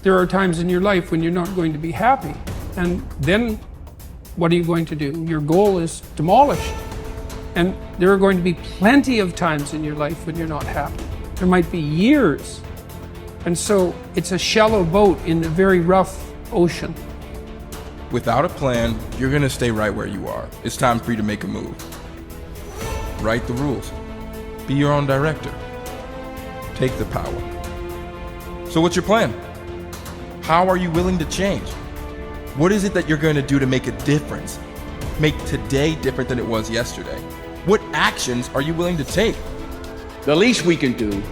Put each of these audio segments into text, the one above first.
there are times in your life when you're not going to be happy. And then what are you going to do? Your goal is demolished. And there are going to be plenty of times in your life when you're not happy. There might be years. And so it's a shallow boat in a very rough ocean. Without a plan, you're gonna stay right where you are. It's time for you to make a move. Write the rules. Be your own director. Take the power. So what's your plan? How are you willing to change? What is it that you're going to do to make a difference? Make today different than it was yesterday? What actions are you willing to take? The least we can do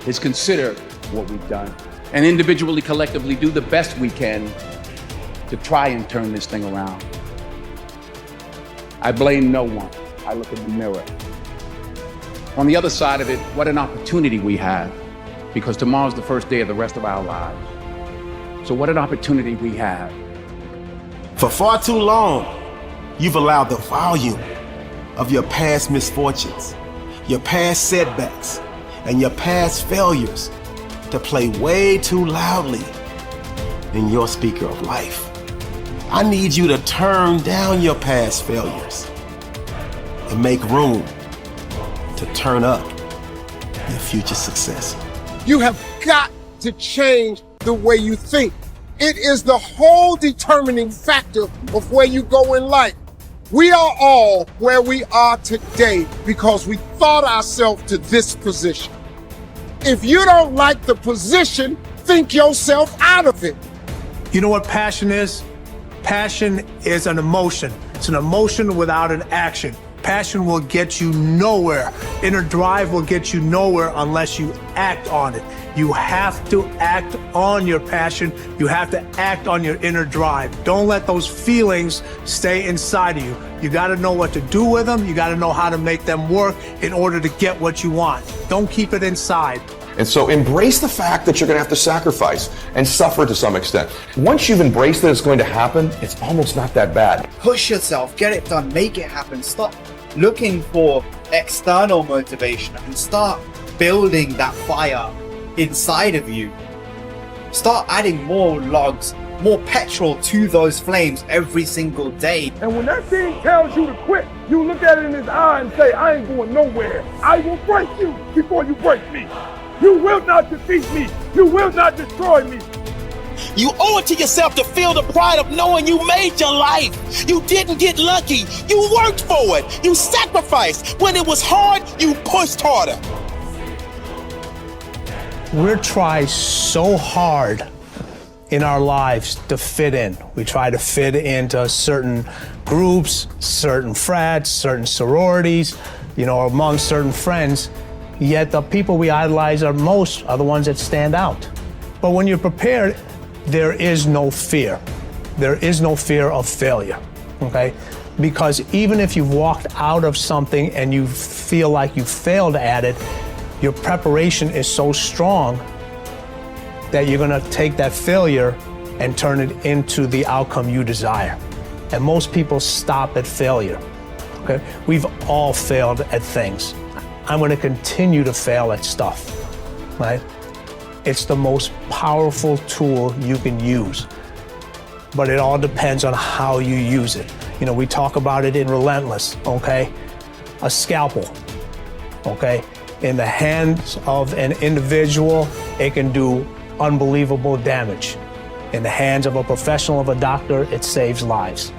is consider what we've done and individually, collectively do the best we can to try and turn this thing around. I blame no one. I look in the mirror. On the other side of it, what an opportunity we have, because tomorrow's the first day of the rest of our lives. So what an opportunity we have. For far too long, you've allowed the volume of your past misfortunes, your past setbacks, and your past failures to play way too loudly in your speaker of life. I need you to turn down your past failures and make room to turn up your future success. You have got to change the way you think. It is the whole determining factor of where you go in life. We are all where we are today because we thought ourselves to this position. If you don't like the position, think yourself out of it. You know what passion is? Passion is an emotion. It's an emotion without an action. Passion will get you nowhere. Inner drive will get you nowhere unless you act on it. You have to act on your passion. You have to act on your inner drive. Don't let those feelings stay inside of you. You got to know what to do with them. You got to know how to make them work in order to get what you want. Don't keep it inside. And so embrace the fact that you're going to have to sacrifice and suffer to some extent. Once you've embraced that it's going to happen, it's almost not that bad. Push yourself, get it done, make it happen. Stop looking for external motivation and start building that fire inside of you. Start adding more logs, more petrol to those flames every single day. And when that thing tells you to quit, you look at it in his eye and say, I ain't going nowhere. I will break you before you break me. You will not defeat me. You will not destroy me. You owe it to yourself to feel the pride of knowing you made your life. You didn't get lucky. You worked for it. You sacrificed. When it was hard, you pushed harder. We're trying so hard in our lives to fit in. We try to fit into certain groups, certain frats, certain sororities, among certain friends. Yet the people we idolize are the ones that stand out. But when you're prepared, there is no fear. There is no fear of failure, okay? Because even if you've walked out of something and you feel like you failed at it, your preparation is so strong that you're gonna take that failure and turn it into the outcome you desire. And most people stop at failure, okay? We've all failed at things. I'm gonna continue to fail at stuff, right? It's the most powerful tool you can use, but it all depends on how you use it. We talk about it in Relentless, okay? A scalpel, okay? In the hands of an individual, it can do unbelievable damage. In the hands of a professional, of a doctor, it saves lives.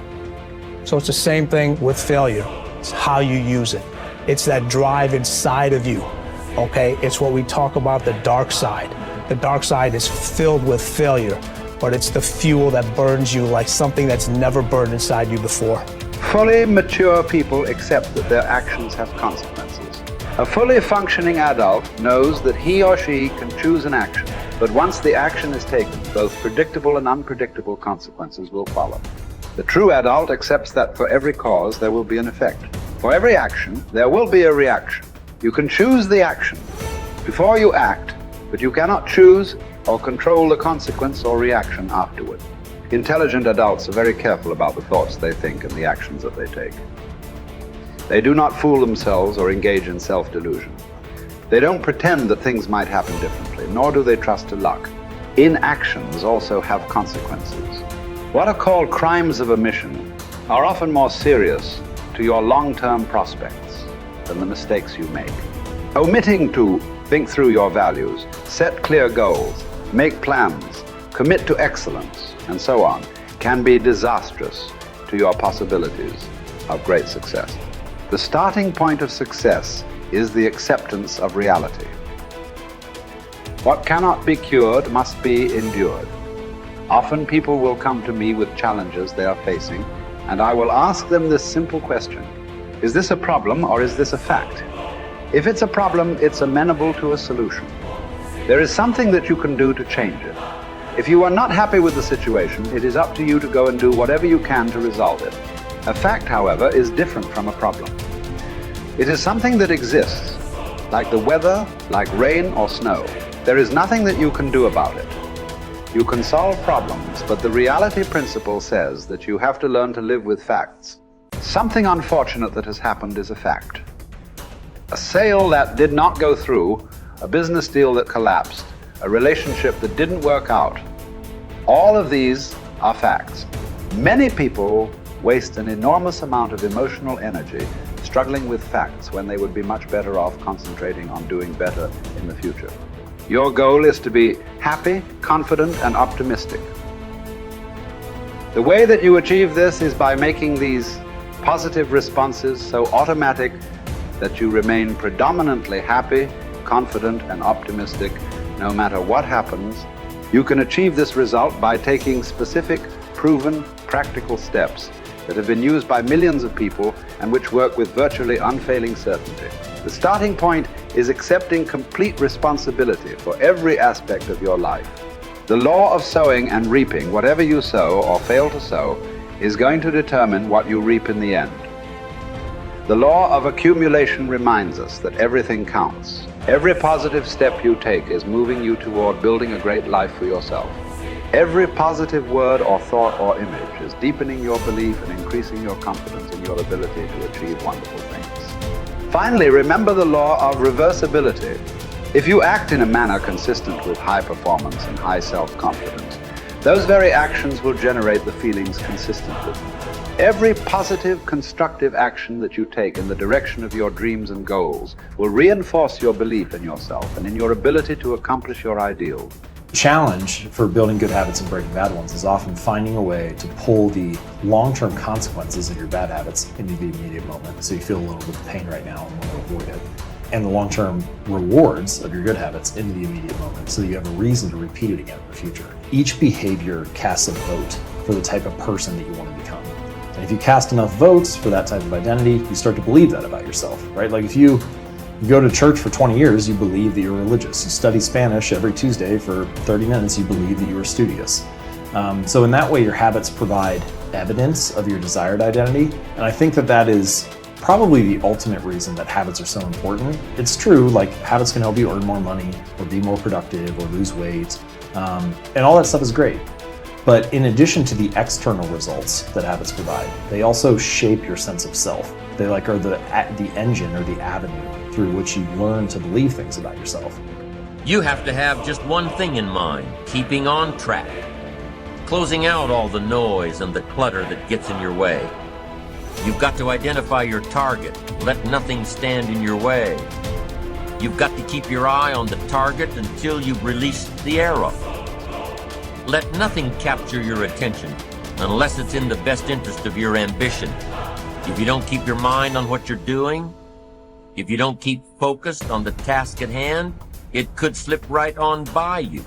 So it's the same thing with failure. It's how you use it. It's that drive inside of you, okay? It's what we talk about, the dark side. The dark side is filled with failure, but it's the fuel that burns you like something that's never burned inside you before. Fully mature people accept that their actions have consequences. A fully functioning adult knows that he or she can choose an action, but once the action is taken, both predictable and unpredictable consequences will follow. The true adult accepts that for every cause there will be an effect. For every action, there will be a reaction. You can choose the action before you act, but you cannot choose or control the consequence or reaction afterward. Intelligent adults are very careful about the thoughts they think and the actions that they take. They do not fool themselves or engage in self-delusion. They don't pretend that things might happen differently, nor do they trust to luck. inactions also have consequences. What are called crimes of omission are often more serious to your long-term prospects than the mistakes you make. Omitting to think through your values, set clear goals, make plans, commit to excellence, and so on, can be disastrous to your possibilities of great success. The starting point of success is the acceptance of reality. What cannot be cured must be endured. Often people will come to me with challenges they are facing, and I will ask them this simple question: is this a problem or is this a fact? If it's a problem, it's amenable to a solution. There is something that you can do to change it. If you are not happy with the situation, it is up to you to go and do whatever you can to resolve it. A fact, however, is different from a problem. It is something that exists, like the weather, like rain or snow. There is nothing that you can do about it. You can solve problems, but the reality principle says that you have to learn to live with facts. Something unfortunate that has happened is a fact. A sale that did not go through, a business deal that collapsed, a relationship that didn't work out. All of these are facts. Many people waste an enormous amount of emotional energy struggling with facts when they would be much better off concentrating on doing better in the future. Your goal is to be happy, confident, and optimistic. The way that you achieve this is by making these positive responses so automatic that you remain predominantly happy, confident, and optimistic no matter what happens. You can achieve this result by taking specific, proven, practical steps that have been used by millions of people and which work with virtually unfailing certainty. The starting point is accepting complete responsibility for every aspect of your life. The law of sowing and reaping, whatever you sow or fail to sow, is going to determine what you reap in the end. The law of accumulation reminds us that everything counts. Every positive step you take is moving you toward building a great life for yourself. Every positive word or thought or image is deepening your belief and increasing your confidence in your ability to achieve wonderful things. Finally, remember the law of reversibility. If you act in a manner consistent with high performance and high self-confidence, those very actions will generate the feelings consistent with them. Every positive, constructive action that you take in the direction of your dreams and goals will reinforce your belief in yourself and in your ability to accomplish your ideals. The challenge for building good habits and breaking bad ones is often finding a way to pull the long-term consequences of your bad habits into the immediate moment. So you feel a little bit of pain right now and want to avoid it. And the long-term rewards of your good habits into the immediate moment so that you have a reason to repeat it again in the future. Each behavior casts a vote for the type of person that you want to become. And if you cast enough votes for that type of identity, you start to believe that about yourself, right? Like if you go to church for 20 years, you believe that you're religious. You study Spanish every Tuesday for 30 minutes, you believe that you are studious. So in that way, your habits provide evidence of your desired identity. And I think that that is probably the ultimate reason that habits are so important. It's true, like habits can help you earn more money or be more productive or lose weight. And all that stuff is great. But in addition to the external results that habits provide, they also shape your sense of self. They are the engine or the avenue through which you learn to believe things about yourself. You have to have just one thing in mind: keeping on track, closing out all the noise and the clutter that gets in your way. You've got to identify your target. Let nothing stand in your way. You've got to keep your eye on the target until you've released the arrow. Let nothing capture your attention unless it's in the best interest of your ambition. If you don't keep your mind on what you're doing, if you don't keep focused on the task at hand, it could slip right on by you.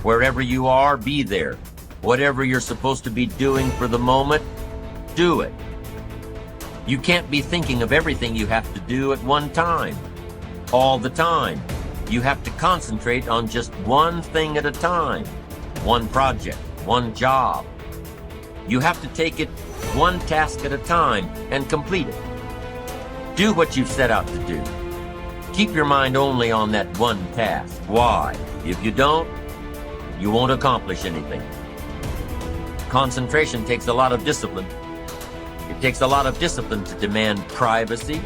Wherever you are, be there. Whatever you're supposed to be doing for the moment, do it. You can't be thinking of everything you have to do at one time, all the time. You have to concentrate on just one thing at a time, one project, one job. You have to take it one task at a time and complete it. Do what you've set out to do. Keep your mind only on that one task. Why? If you don't, you won't accomplish anything. Concentration takes a lot of discipline. It takes a lot of discipline to demand privacy,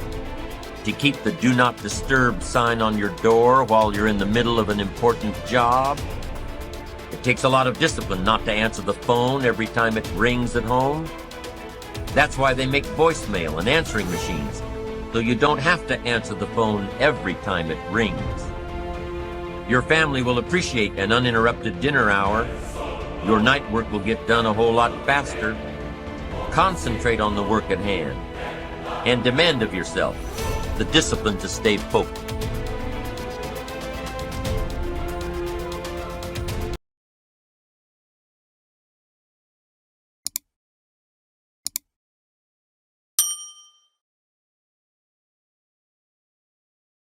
to keep the do not disturb sign on your door while you're in the middle of an important job. It takes a lot of discipline not to answer the phone every time it rings at home. That's why they make voicemail and answering machines, so you don't have to answer the phone every time it rings. Your family will appreciate an uninterrupted dinner hour. Your night work will get done a whole lot faster. Concentrate on the work at hand and demand of yourself the discipline to stay focused.